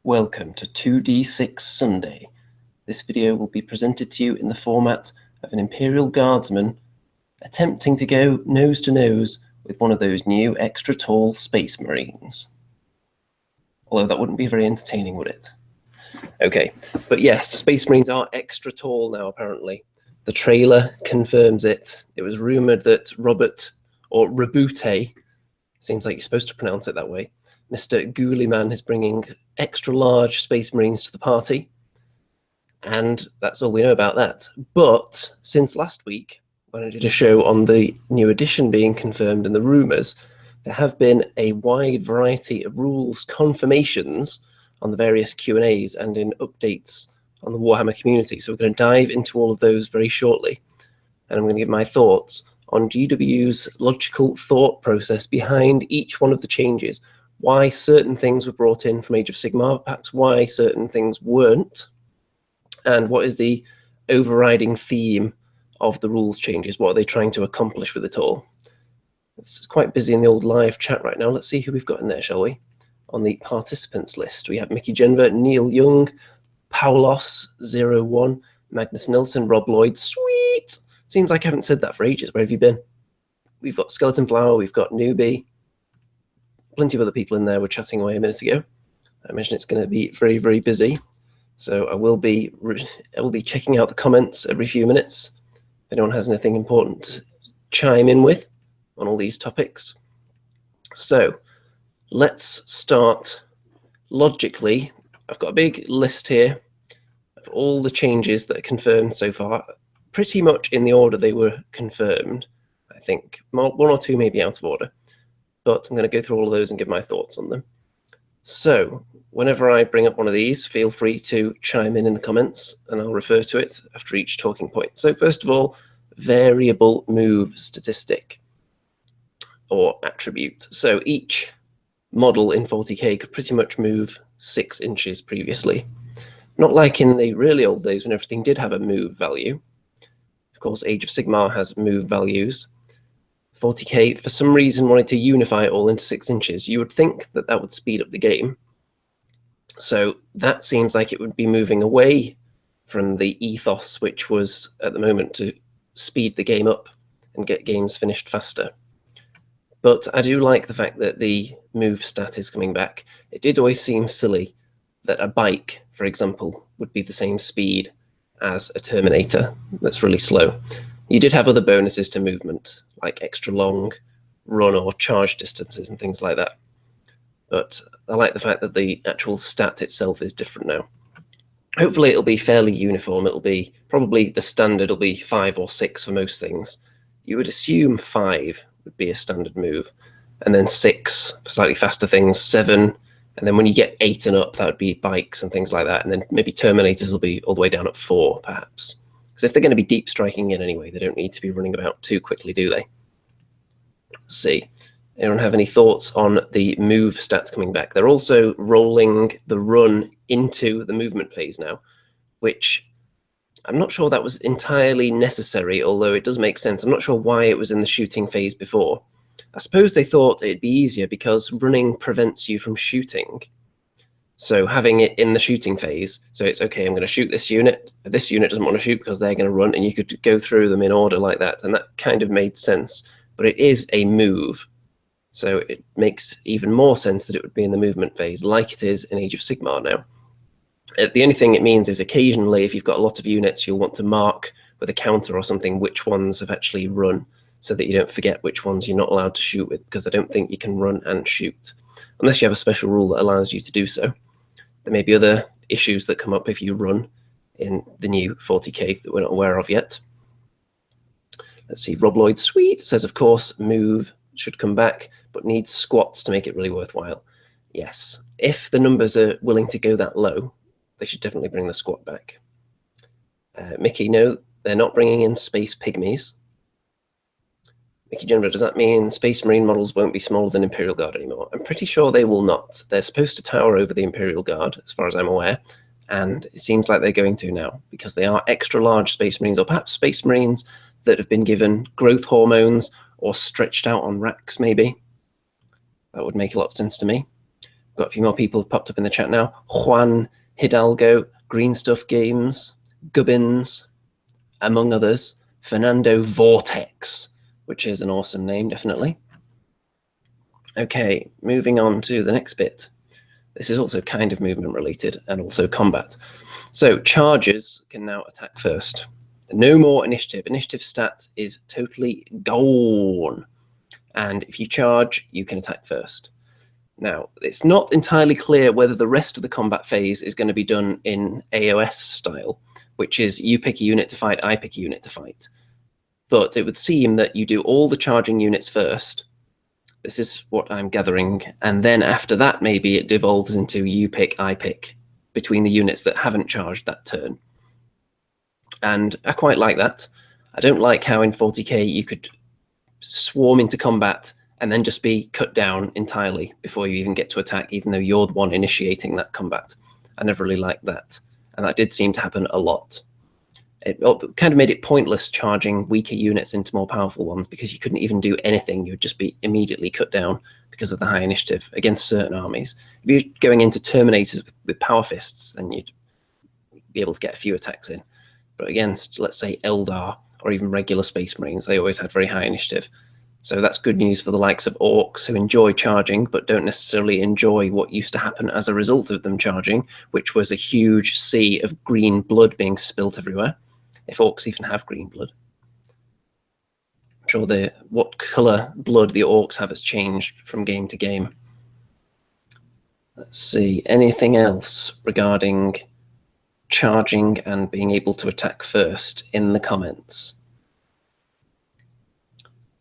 Welcome to 2D6 Sunday. This video will be presented to you in the format of an Imperial Guardsman attempting to go nose to nose with one of those new extra tall Space Marines. Although that wouldn't be very entertaining, would it? Okay, but yes, Space Marines are extra tall now, apparently. The trailer confirms it. It was rumoured that Robert, or Rabute, seems like you're supposed to pronounce it that way, Mr. Ghouliman is bringing extra large Space Marines to the party. And that's all we know about that. But since last week, when I did a show on the new edition being confirmed and the rumours, there have been a wide variety of rules confirmations on the various Q&As and in updates on the Warhammer community. So we're going to dive into all of those very shortly. And I'm going to give my thoughts on GW's logical thought process behind each one of the changes. Why certain things were brought in from Age of Sigmar, perhaps why certain things weren't, and what is the overriding theme of the rules changes? What are they trying to accomplish with it all? It's quite busy in the old live chat right now. Let's see who we've got in there, shall we? On the participants list, we have Mickey Genver, Neil Young, Paulos01, Magnus Nilsson, Rob Lloyd. Sweet! Seems like I haven't said that for ages. Where have you been? We've got Skeleton Flower, we've got Newbie. Plenty of other people in there were chatting away a minute ago. I imagine it's going to be very, very busy. So I will be checking out the comments every few minutes. If anyone has anything important to chime in with on all these topics. So let's start logically. I've got a big list here of all the changes that are confirmed so far, pretty much in the order they were confirmed. I think one or two may be out of order, but I'm going to go through all of those and give my thoughts on them. So whenever I bring up one of these, feel free to chime in the comments and I'll refer to it after each talking point. So first of all, variable move statistic or attribute. So each model in 40k could pretty much move 6 inches previously. Not like in the really old days when everything did have a move value. Of course, Age of Sigmar has move values. 40k, for some reason, wanted to unify it all into 6 inches. You would think that that would speed up the game. So that seems like it would be moving away from the ethos, which was at the moment to speed the game up and get games finished faster. But I do like the fact that the move stat is coming back. It did always seem silly that a bike, for example, would be the same speed as a Terminator that's really slow. You did have other bonuses to movement, like extra long run or charge distances and things like that. But I like the fact that the actual stat itself is different now. Hopefully it'll be fairly uniform. It'll be probably the standard will be 5 or 6 for most things. You would assume 5 would be a standard move, and then 6 for slightly faster things, 7, and then when you get 8 and up, that would be bikes and things like that, and then maybe Terminators will be all the way down at 4, perhaps. Because if they're going to be deep striking in anyway, they don't need to be running about too quickly, do they? Let's see. Anyone have any thoughts on the move stats coming back? They're also rolling the run into the movement phase now, which I'm not sure that was entirely necessary, although it does make sense. I'm not sure why it was in the shooting phase before. I suppose they thought it'd be easier because running prevents you from shooting. So having it in the shooting phase, so it's okay, I'm going to shoot this unit. This unit doesn't want to shoot because they're going to run, and you could go through them in order like that, and that kind of made sense. But it is a move, so it makes even more sense that it would be in the movement phase, like it is in Age of Sigmar now. The only thing it means is occasionally, if you've got a lot of units, you'll want to mark with a counter or something which ones have actually run, so that you don't forget which ones you're not allowed to shoot with, because I don't think you can run and shoot, unless you have a special rule that allows you to do so. There may be other issues that come up if you run in the new 40k that we're not aware of yet. Let's see, Rob Lloyd Sweet says, of course, move should come back, but needs squats to make it really worthwhile. Yes, if the numbers are willing to go that low, they should definitely bring the squat back. Mickey, no, they're not bringing in Space Pygmies. Mickey Jennifer, does that mean Space Marine models won't be smaller than Imperial Guard anymore? I'm pretty sure they will not. They're supposed to tower over the Imperial Guard, as far as I'm aware, and it seems like they're going to now, because they are extra large Space Marines, or perhaps Space Marines that have been given growth hormones or stretched out on racks, maybe. That would make a lot of sense to me. Got a few more people have popped up in the chat now. Juan Hidalgo, Green Stuff Games, Gubbins, among others. Fernando Vortex, which is an awesome name, definitely. Okay, moving on to the next bit. This is also kind of movement related and also combat. So chargers can now attack first. No more initiative. Initiative stat is totally gone. And if you charge, you can attack first. Now, it's not entirely clear whether the rest of the combat phase is going to be done in AOS style, which is you pick a unit to fight, I pick a unit to fight. But it would seem that you do all the charging units first. This is what I'm gathering. And then after that, maybe it devolves into you pick, I pick between the units that haven't charged that turn. And I quite like that. I don't like how in 40k you could swarm into combat and then just be cut down entirely before you even get to attack, even though you're the one initiating that combat. I never really liked that. And that did seem to happen a lot. It kind of made it pointless charging weaker units into more powerful ones because you couldn't even do anything. You would just be immediately cut down because of the high initiative against certain armies. If you're going into Terminators with power fists, then you'd be able to get a few attacks in. But against, let's say, Eldar or even regular Space Marines, they always had very high initiative. So that's good news for the likes of Orcs who enjoy charging but don't necessarily enjoy what used to happen as a result of them charging, which was a huge sea of green blood being spilt everywhere, if Orcs even have green blood. I'm sure what colour blood the Orcs have has changed from game to game. Let's see, anything else regarding charging and being able to attack first in the comments?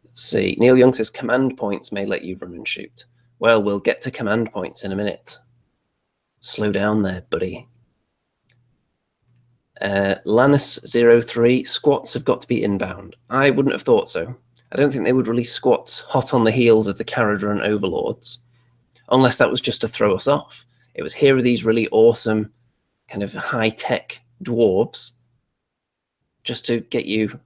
Let's see, Neil Young says command points may let you run and shoot. Well, we'll get to command points in a minute. Slow down there, buddy. Lannis03, squats have got to be inbound. I wouldn't have thought so. I don't think they would release squats hot on the heels of the Caradron Overlords, unless that was just to throw us off. It was, here are these really awesome kind of high-tech dwarves, just to get you,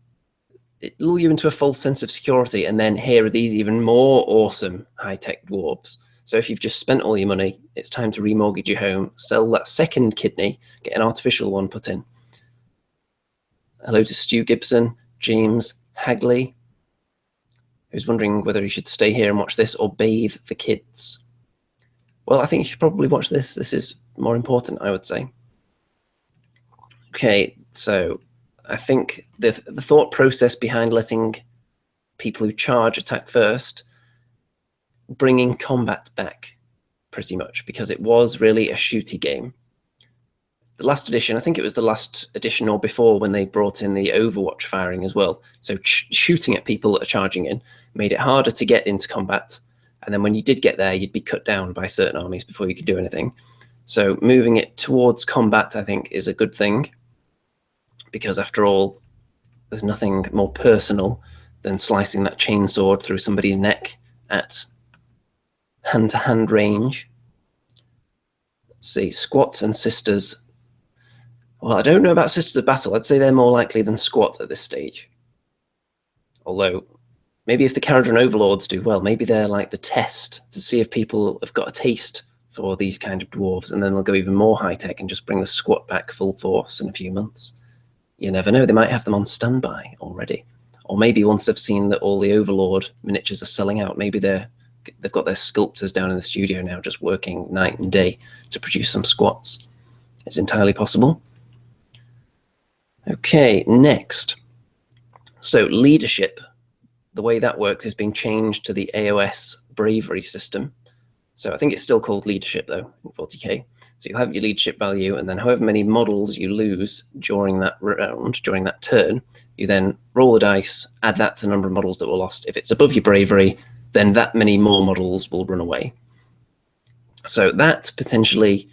lull you into a false sense of security, and then here are these even more awesome high-tech dwarves. So if you've just spent all your money, it's time to remortgage your home, sell that second kidney, get an artificial one put in. Hello to Stu Gibson, James Hagley, who's wondering whether he should stay here and watch this or bathe the kids. Well, I think you should probably watch this. This is more important, I would say. Okay, so I think the thought process behind letting people who charge attack first, bringing combat back pretty much, because it was really a shooty game. The last edition, I think it was the last edition or before, when they brought in the Overwatch firing as well. So shooting at people that are charging in made it harder to get into combat. And then when you did get there, you'd be cut down by certain armies before you could do anything. So moving it towards combat, I think, is a good thing. Because after all, there's nothing more personal than slicing that chainsword through somebody's neck at hand-to-hand range. Let's see, squats and sisters. Well, I don't know about Sisters of Battle. I'd say they're more likely than squat at this stage. Although, maybe if the Caradron Overlords do well, maybe they're like the test to see if people have got a taste for these kind of dwarves, and then they'll go even more high-tech and just bring the squat back full force in a few months. You never know, they might have them on standby already. Or maybe once they've seen that all the Overlord miniatures are selling out, maybe they've got their sculptors down in the studio now just working night and day to produce some squats. It's entirely possible. Okay, next. So leadership, the way that works is being changed to the AOS bravery system. So I think it's still called leadership though in 40k. So you'll have your leadership value, and then however many models you lose during that round, during that turn, you then roll the dice, add that to the number of models that were lost. If it's above your bravery, then that many more models will run away. So that potentially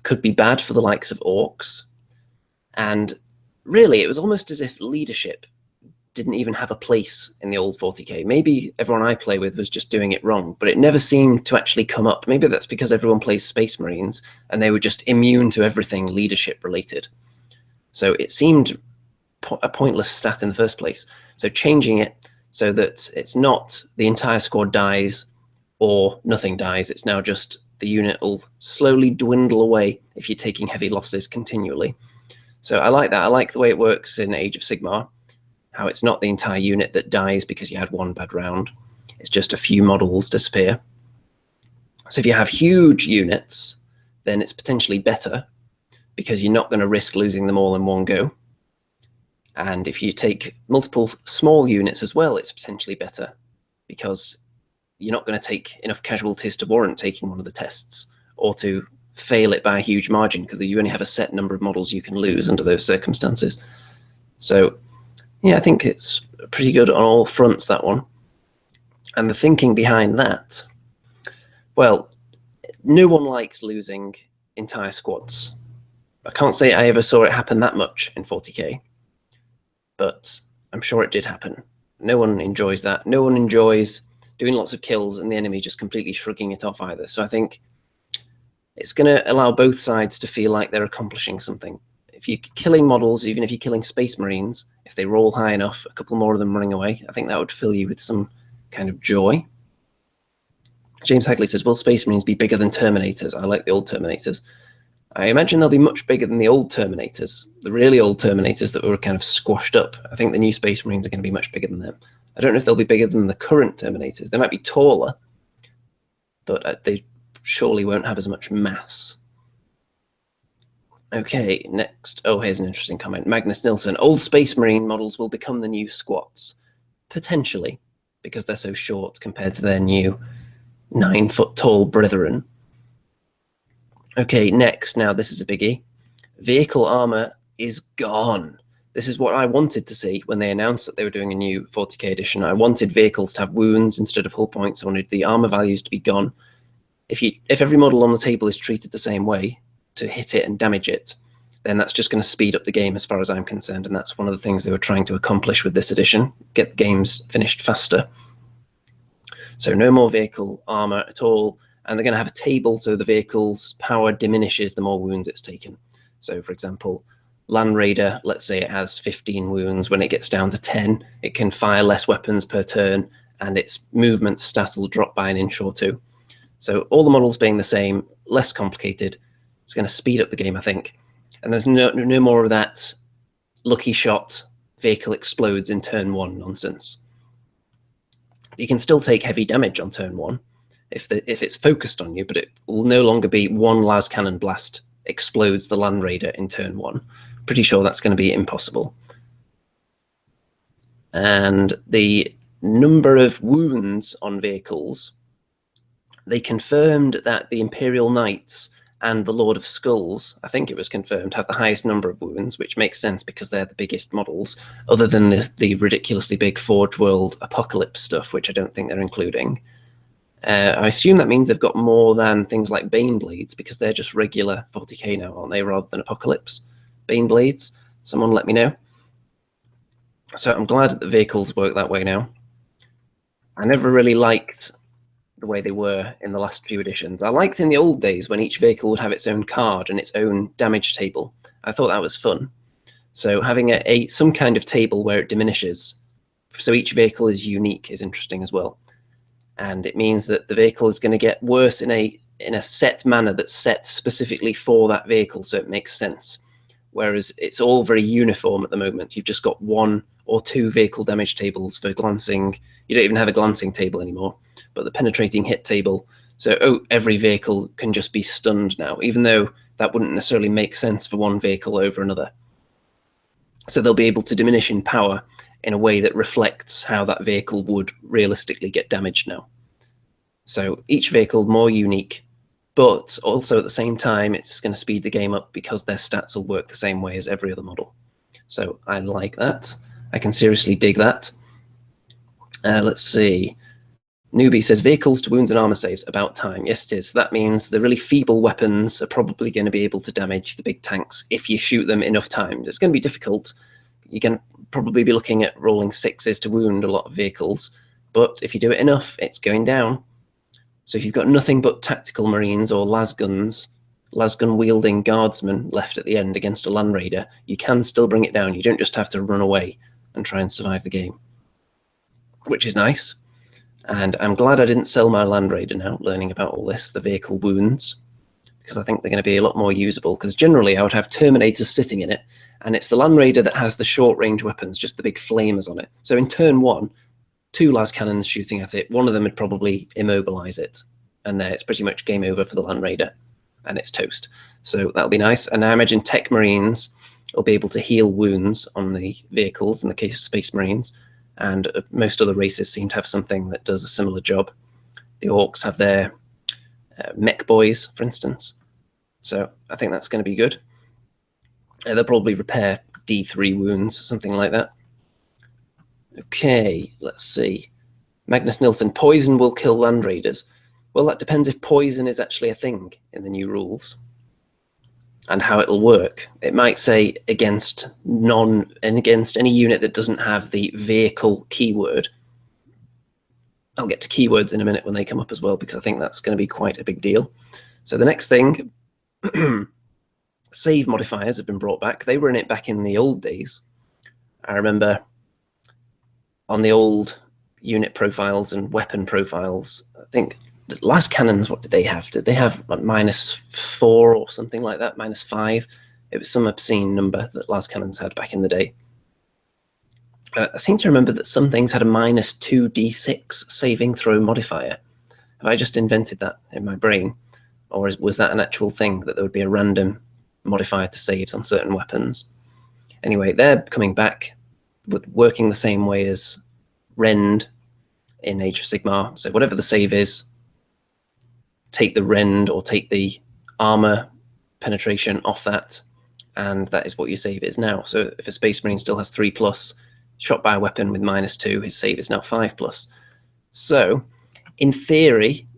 could be bad for the likes of Orcs. And really, it was almost as if leadership didn't even have a place in the old 40k. Maybe everyone I play with was just doing it wrong, but it never seemed to actually come up. Maybe that's because everyone plays Space Marines and they were just immune to everything leadership related. So it seemed a pointless stat in the first place. So changing it so that it's not the entire squad dies or nothing dies, it's now just the unit will slowly dwindle away if you're taking heavy losses continually. So I like that. I like the way it works in Age of Sigmar, how it's not the entire unit that dies because you had one bad round. It's just a few models disappear. So if you have huge units, then it's potentially better because you're not going to risk losing them all in one go. And if you take multiple small units as well, it's potentially better because you're not going to take enough casualties to warrant taking one of the tests or to fail it by a huge margin because you only have a set number of models you can lose under those circumstances. So yeah, I think it's pretty good on all fronts, that one. And the thinking behind that, well, no one likes losing entire squads. I can't say I ever saw it happen that much in 40k, but I'm sure it did happen. No one enjoys that. No one enjoys doing lots of kills and the enemy just completely shrugging it off either. So I think it's going to allow both sides to feel like they're accomplishing something. If you're killing models, even if you're killing Space Marines, if they roll high enough, a couple more of them running away, I think that would fill you with some kind of joy. James Hagley says, will Space Marines be bigger than Terminators? I like the old Terminators. I imagine they'll be much bigger than the old Terminators, the really old Terminators that were kind of squashed up. I think the new Space Marines are going to be much bigger than them. I don't know if they'll be bigger than the current Terminators. They might be taller, but they surely won't have as much mass. Okay, next. Oh, here's an interesting comment. Magnus Nilsson. Old Space Marine models will become the new squats. Potentially, because they're so short compared to their new 9-foot-tall brethren. Okay, next. Now, this is a biggie. Vehicle armor is gone. This is what I wanted to see when they announced that they were doing a new 40k edition. I wanted vehicles to have wounds instead of hull points. I wanted the armor values to be gone. If every model on the table is treated the same way to hit it and damage it, then that's just going to speed up the game as far as I'm concerned. And that's one of the things they were trying to accomplish with this edition, get the games finished faster. So no more vehicle armor at all. And they're going to have a table so the vehicle's power diminishes the more wounds it's taken. So for example, Land Raider, let's say it has 15 wounds. When it gets down to 10, it can fire less weapons per turn and its movement stat will drop by an inch or two. So all the models being the same, less complicated, it's going to speed up the game, I think. And there's no more of that lucky shot, vehicle explodes in turn 1 nonsense. You can still take heavy damage on turn 1 if it's focused on you, but it will no longer be one las cannon blast explodes the Land Raider in turn 1. Pretty sure that's going to be impossible. And the number of wounds on vehicles, they confirmed that the Imperial Knights and the Lord of Skulls, I think it was confirmed, have the highest number of wounds, which makes sense because they're the biggest models, other than the ridiculously big Forge World Apocalypse stuff, which I don't think they're including. I assume that means they've got more than things like Bane Blades, because they're just regular 40k now, aren't they, rather than Apocalypse Bane Blades? Someone let me know. So I'm glad that the vehicles work that way now. I never really liked the way they were in the last few editions. I liked in the old days when each vehicle would have its own card and its own damage table. I thought that was fun. So having some kind of table where it diminishes, so each vehicle is unique, is interesting as well. And it means that the vehicle is going to get worse in a set manner that's set specifically for that vehicle, so it makes sense. Whereas it's all very uniform at the moment. You've just got 1 or 2 vehicle damage tables for glancing. You don't even have a glancing table anymore, but the penetrating hit table. So every vehicle can just be stunned now, even though that wouldn't necessarily make sense for one vehicle over another. So they'll be able to diminish in power in a way that reflects how that vehicle would realistically get damaged now. So each vehicle more unique, but also at the same time, it's going to speed the game up because their stats will work the same way as every other model. So I like that. I can seriously dig that. Let's see. Newbie says, vehicles to wounds and armor saves, about time. Yes, it is. That means the really feeble weapons are probably going to be able to damage the big tanks if you shoot them enough times. It's going to be difficult. You're going to probably be looking at rolling 6s to wound a lot of vehicles, but if you do it enough, it's going down. So if you've got nothing but tactical marines or lasgun wielding guardsmen left at the end against a Land Raider, you can still bring it down. You don't just have to run away and try and survive the game, which is nice. And I'm glad I didn't sell my Land Raider now, learning about all this, the vehicle wounds, because I think they're going to be a lot more usable, because generally I would have Terminators sitting in it, and it's the Land Raider that has the short-range weapons, just the big flamers on it. So in turn 1, 2 las cannons shooting at it, one of them would probably immobilize it, and there it's pretty much game over for the Land Raider, and it's toast. So that'll be nice. And I imagine Tech Marines will be able to heal wounds on the vehicles in the case of Space Marines, and most other races seem to have something that does a similar job. The Orcs have their mech boys, for instance. So I think that's going to be good. They'll probably repair D3 wounds, something like that. Okay, let's see. Magnus Nilsson, poison will kill Land Raiders. Well, that depends if poison is actually a thing in the new rules and how it'll work. It might say against any unit that doesn't have the vehicle keyword. I'll get to keywords in a minute when they come up as well, because I think that's going to be quite a big deal. So the next thing, save modifiers have been brought back. They were in it back in the old days. I remember on the old unit profiles and weapon profiles, I think las cannons, what did they have? Did they have like -4 or something like that, -5? It was some obscene number that las cannons had back in the day. I seem to remember that some things had a -2d6 saving throw modifier. Have I just invented that in my brain? Or was that an actual thing, that there would be a random modifier to saves on certain weapons? Anyway, they're coming back with working the same way as Rend in Age of Sigmar. So whatever the save is, take the Rend or take the armor penetration off that, and that is what your save is now. So if a Space Marine still has 3+, shot by a weapon with -2, his save is now 5+. So in theory,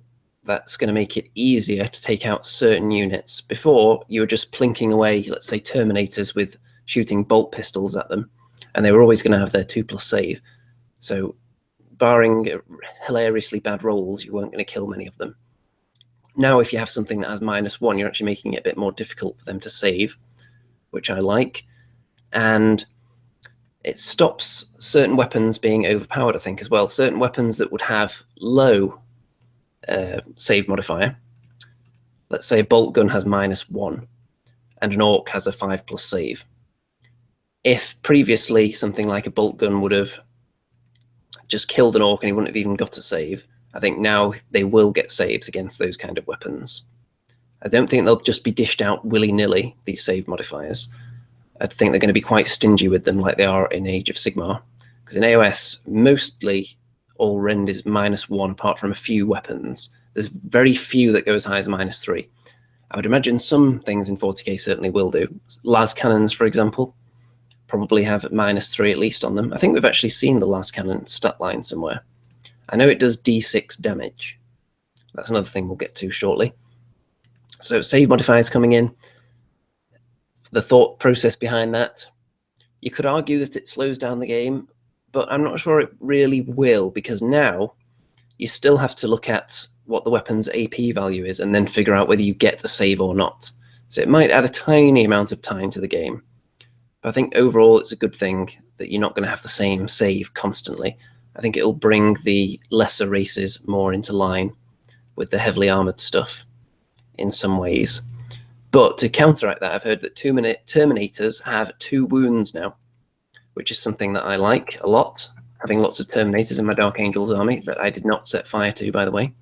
that's going to make it easier to take out certain units. Before, you were just plinking away, let's say, Terminators with shooting bolt pistols at them, and they were always going to have their 2+ save. So barring hilariously bad rolls, you weren't going to kill many of them. Now, if you have something that has -1, you're actually making it a bit more difficult for them to save, which I like. And it stops certain weapons being overpowered, I think, as well. Certain weapons that would have low save modifier. Let's say a bolt gun has -1 and an orc has a 5+ save. If previously something like a bolt gun would have just killed an orc and he wouldn't have even got a save, I think now they will get saves against those kind of weapons. I don't think they'll just be dished out willy-nilly, these save modifiers. I think they're going to be quite stingy with them, like they are in Age of Sigmar. Because in AOS, mostly all Rend is -1, apart from a few weapons. There's very few that go as high as -3. I would imagine some things in 40k certainly will do. Las cannons, for example, probably have -3 at least on them. I think we've actually seen the las cannon stat line somewhere. I know it does d6 damage. That's another thing we'll get to shortly. So save modifiers coming in. The thought process behind that, you could argue that it slows down the game, but I'm not sure it really will, because now you still have to look at what the weapon's AP value is and then figure out whether you get a save or not. So it might add a tiny amount of time to the game. But I think overall it's a good thing that you're not going to have the same save constantly. I think it'll bring the lesser races more into line with the heavily armored stuff in some ways. But to counteract that, I've heard that Terminators have 2 wounds now, which is something that I like a lot, having lots of Terminators in my Dark Angels army that I did not set fire to, by the way.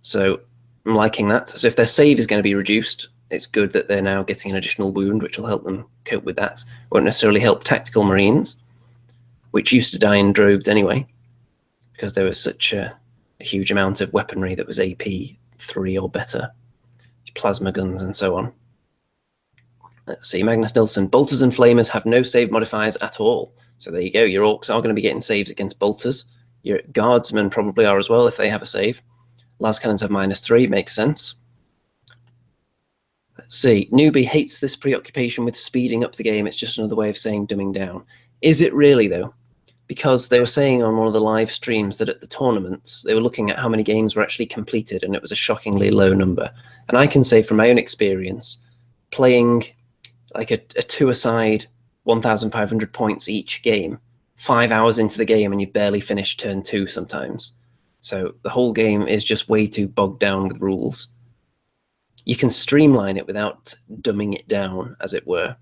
So I'm liking that. So if their save is going to be reduced, it's good that they're now getting an additional wound, which will help them cope with that. Won't necessarily help Tactical Marines, which used to die in droves anyway, because there was such a huge amount of weaponry that was AP 3 or better. Plasma guns and so on. Let's see, Magnus Nilsson. Bolters and Flamers have no save modifiers at all. So there you go. Your Orcs are going to be getting saves against Bolters. Your Guardsmen probably are as well if they have a save. Las Cannons have -3. Makes sense. Let's see. Newbie hates this preoccupation with speeding up the game. It's just another way of saying dumbing down. Is it really, though? Because they were saying on one of the live streams that at the tournaments, they were looking at how many games were actually completed, and it was a shockingly low number. And I can say from my own experience, playing like a 2-a-side 1,500 points each game 5 hours into the game and you've barely finished turn 2 sometimes. So the whole game is just way too bogged down with rules. You can streamline it without dumbing it down, as it were.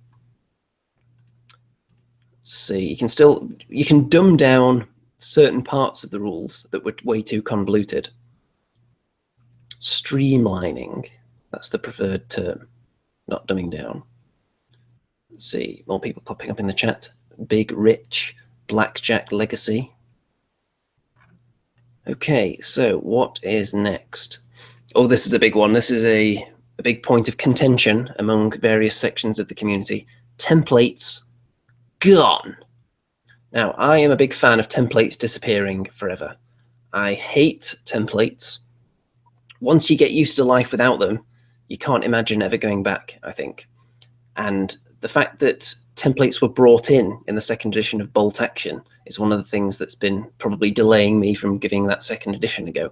Let's see, you can dumb down certain parts of the rules that were way too convoluted. Streamlining, that's the preferred term, not dumbing down. Let's see, more people popping up in the chat. Big Rich, Blackjack Legacy. Okay, so what is next? Oh, this is a big one. This is a big point of contention among various sections of the community. Templates gone. Now, I am a big fan of templates disappearing forever. I hate templates. Once you get used to life without them, you can't imagine ever going back, I think. And the fact that templates were brought in the second edition of Bolt Action is one of the things that's been probably delaying me from giving that second edition a go,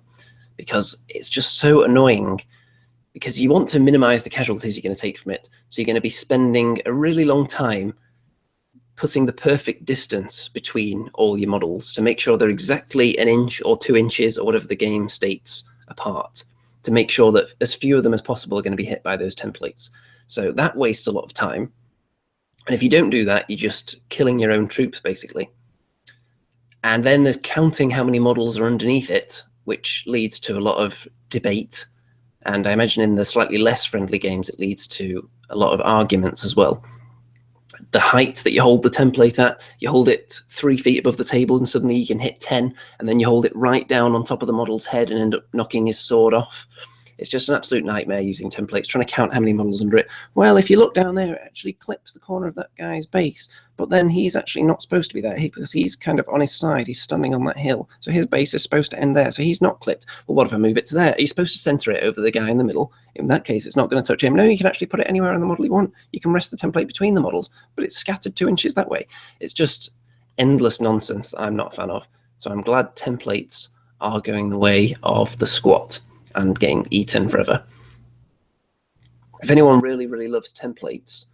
because it's just so annoying, because you want to minimize the casualties you're going to take from it. So you're going to be spending a really long time putting the perfect distance between all your models to make sure they're exactly 1 inch or 2 inches or whatever the game states apart, to make sure that as few of them as possible are going to be hit by those templates. So that wastes a lot of time. And if you don't do that, you're just killing your own troops, basically. And then there's counting how many models are underneath it, which leads to a lot of debate. And I imagine in the slightly less friendly games, it leads to a lot of arguments as well. The height that you hold the template at, you hold it 3 feet above the table and suddenly you can hit 10, and then you hold it right down on top of the model's head and end up knocking his sword off. It's just an absolute nightmare using templates, trying to count how many models under it. Well, if you look down there, it actually clips the corner of that guy's base, but then he's actually not supposed to be there because he's kind of on his side. He's standing on that hill, so his base is supposed to end there, so he's not clipped. Well, what if I move it to there? Are you supposed to center it over the guy in the middle? In that case, it's not going to touch him. No, you can actually put it anywhere on the model you want. You can rest the template between the models, but it's scattered 2 inches that way. It's just endless nonsense that I'm not a fan of. So I'm glad templates are going the way of the squat and getting eaten forever. If anyone really, really loves templates,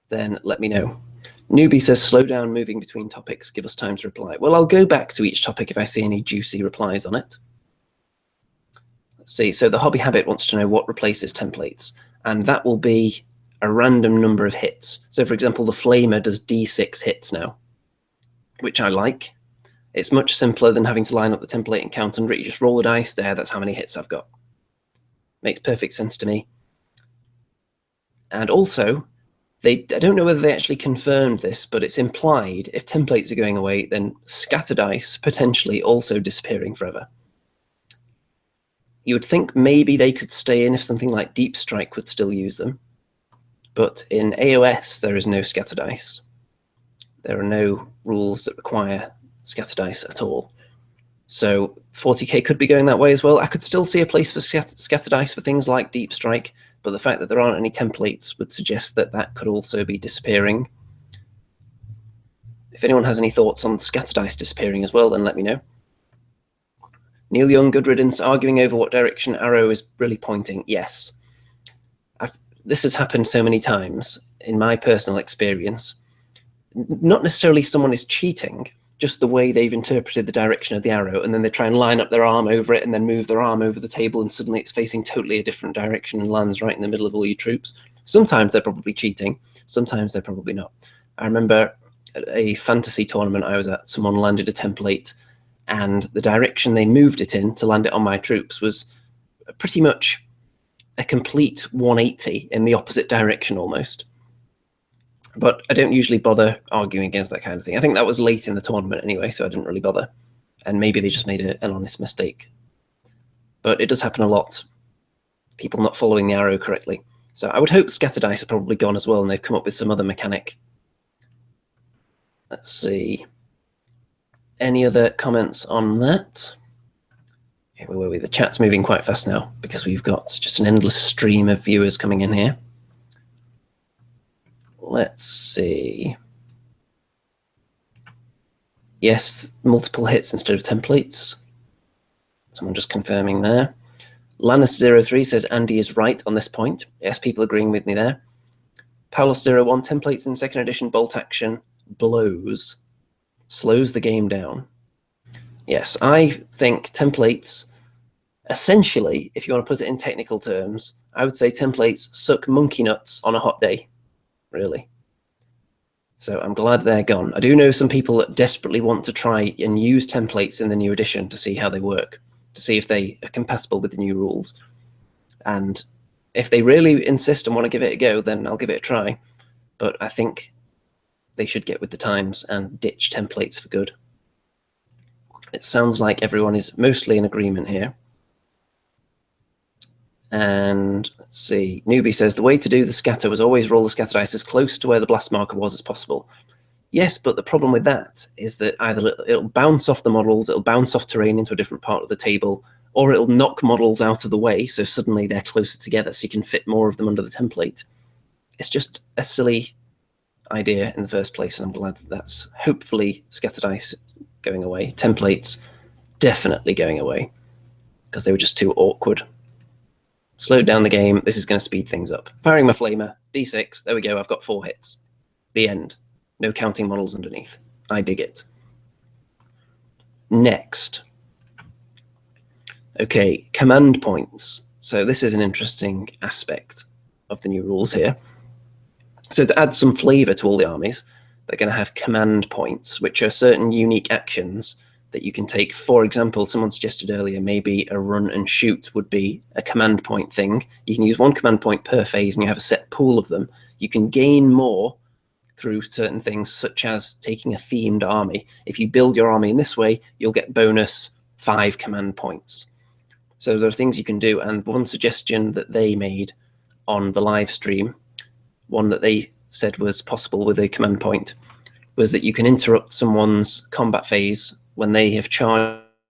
then let me know. Newbie says, slow down moving between topics, give us time to reply. Well, I'll go back to each topic if I see any juicy replies on it. Let's see, so the Hobby Habit wants to know what replaces templates, and that will be a random number of hits. So for example, the Flamer does D6 hits now, which I like. It's much simpler than having to line up the template and count under it. You just roll the dice there, that's how many hits I've got. Makes perfect sense to me. And also, I don't know whether they actually confirmed this, but it's implied if templates are going away, then scatter dice potentially also disappearing forever. You would think maybe they could stay in if something like Deep Strike would still use them. But in AOS, there is no scatter dice. There are no rules that require scatter dice at all. So 40k could be going that way as well. I could still see a place for scatter dice for things like Deep Strike, but the fact that there aren't any templates would suggest that that could also be disappearing. If anyone has any thoughts on scatter dice disappearing as well, then let me know. Neil Young, good riddance, arguing over what direction arrow is really pointing. Yes. This has happened so many times in my personal experience. Not necessarily someone is cheating, just the way they've interpreted the direction of the arrow, and then they try and line up their arm over it and then move their arm over the table, and suddenly it's facing totally a different direction and lands right in the middle of all your troops. Sometimes they're probably cheating, sometimes they're probably not. I remember at a fantasy tournament I was at, someone landed a template, and the direction they moved it in to land it on my troops was pretty much a complete 180 in the opposite direction almost. But I don't usually bother arguing against that kind of thing. I think that was late in the tournament anyway, so I didn't really bother. And maybe they just made an honest mistake. But it does happen a lot. People not following the arrow correctly. So I would hope scatter dice are probably gone as well, and they've come up with some other mechanic. Let's see. Any other comments on that? Okay, where were we? The chat's moving quite fast now because we've got just an endless stream of viewers coming in here. Let's see. Yes, multiple hits instead of templates. Someone just confirming there. Lannis03 says Andy is right on this point. Yes, people agreeing with me there. Paulos01, templates in second edition Bolt Action blows. slows the game down. Yes, I think templates, essentially, if you want to put it in technical terms, I would say templates suck monkey nuts on a hot day, really. So I'm glad they're gone. I do know some people that desperately want to try and use templates in the new edition to see how they work, to see if they are compatible with the new rules. And if they really insist and want to give it a go, then I'll give it a try. But I think they should get with the times and ditch templates for good. It sounds like everyone is mostly in agreement here. And let's see, Newbie says the way to do the scatter was always roll the scatter dice as close to where the blast marker was as possible. Yes, but the problem with that is that either it'll bounce off the models, it'll bounce off terrain into a different part of the table, or it'll knock models out of the way, so suddenly they're closer together, so you can fit more of them under the template. It's just a silly idea in the first place, and I'm glad that's hopefully scatter dice going away. Templates definitely going away, because they were just too awkward. Slowed down the game. This is going to speed things up. Firing my flamer. D6. There we go. I've got 4 hits. The end. No counting models underneath. I dig it. Next. Okay, command points. So this is an interesting aspect of the new rules here. So to add some flavor to all the armies, they're going to have command points, which are certain unique actions that you can take. For example, someone suggested earlier, maybe a run and shoot would be a command point thing. You can use 1 command point per phase and you have a set pool of them. You can gain more through certain things, such as taking a themed army. If you build your army in this way, you'll get bonus 5 command points. So there are things you can do. And one suggestion that they made on the live stream, one that they said was possible with a command point, was that you can interrupt someone's combat phase when they have charged